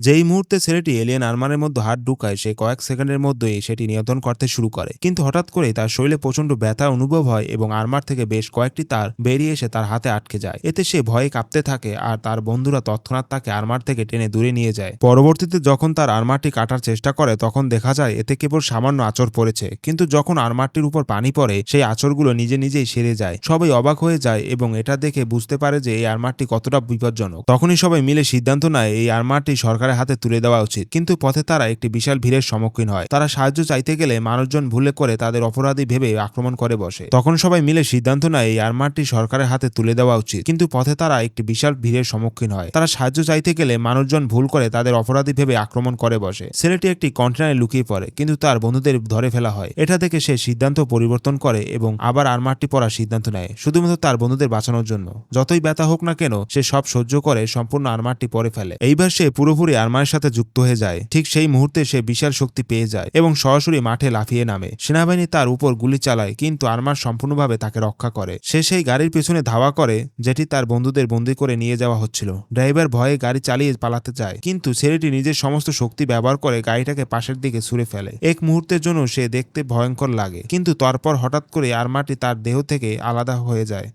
যেই মুহূর্তে ছেলেটি এলিয়েন আর্মারের মধ্যে হাত ঢুকায়, সে কয়েক সেকেন্ডের মধ্যেই সেটি নিয়ন্ত্রণ করতে শুরু করে। কিন্তু হঠাৎ করেই তার শরীরে প্রচন্ড ব্যথা অনুভব হয় এবং আর্মার থেকে বেশ কয়েকটি তার বেরিয়ে এসে তার হাতে আটকে যায়। এতে সে ভয়ে কাঁপতে থাকে আর তার বন্ধুরা তৎক্ষণাৎ তাকে আর্মার থেকে টেনে দূরে নিয়ে যায়। পরবর্তীতে যখন তার আর্মারটি কাটার চেষ্টা করে তখন দেখা যায় এতে কেবল সামান্য আঁচড় পড়েছে, কিন্তু যখন আর্মারটির উপর পানি পড়ে সেই আঁচড়গুলো নিজে নিজেই সেরে যায়। সবাই অবাক হয়ে যায় এবং এটা দেখে বুঝতে পারে যে এই আর্মারটি কতটা বিপজ্জনক। তখনই সবাই মিলে সিদ্ধান্ত নেয় এই আর্মারটি সরকারের হাতে তুলে দেওয়া উচিত। কিন্তু পথে তারা একটি বিশাল ভিড়ের সম্মুখীন হয়। তারা সাহায্য চাইতে গেলে মানুষজন ভুলে করে তাদের অপরাধী ভেবে আক্রমণ করে বসে। তখন সবাই মিলে সিদ্ধান্ত নেয় এই আর্মারটি সরকারের হাতে তুলে দেওয়া উচিত। কিন্তু পথে তারা একটি বিশাল ভিড়ের সম্মুখীন হয়। তারা সাহায্য চাইতে গেলে মানুষজন ভুল করে তাদের অপরাধী ভেবে আক্রমণ করে বসে। ছেলেটি একটি কন্টেনারে লুকিয়ে পড়ে, কিন্তু তার বন্ধুদের ধরে ফেলা হয়। এটা দেখে সে সিদ্ধান্ত পরিবর্তন করে এবং আবার আর্মারটি পরার সিদ্ধান্ত নেয়, শুধুমাত্র তার বন্ধুদের বাঁচানোর জন্য। যতই ব্যথা হোক না কেন সে সব সহ্য করে সম্পূর্ণ আর্মারটি পরে ফেলে। এইবার সে পুরোপুরি আর্মারের সাথে যুক্ত হয়ে যায়। ঠিক সেই মুহূর্তে সে বিশাল শক্তি পেয়ে যায় এবং সরাসরি মাঠে লাফিয়ে নামে। সেনাবাহিনী তার উপর গুলি চালায়, কিন্তু আর্মার সম্পূর্ণভাবে তাকে রক্ষা করে। সে সেই গাড়ির পেছনে ধাওয়া করে যেটি তার বন্ধুদের বন্দী করে নিয়ে যাওয়া হচ্ছিল। ড্রাইভার ভয়ে গাড়ি চালিয়ে পালাতে চায়, কিন্তু ছেলেটি নিজের সমস্ত শক্তি ব্যবহার করে গাড়িটাকে পাশের দিকে ছুঁড়ে ফেলে। এক মুহূর্তের জন্য সে দেখতে ভয়ঙ্কর লাগে, কিন্তু তারপর হঠাৎ করে আর্মারটি তার দেহ থেকে আলাদা হয়ে যায়।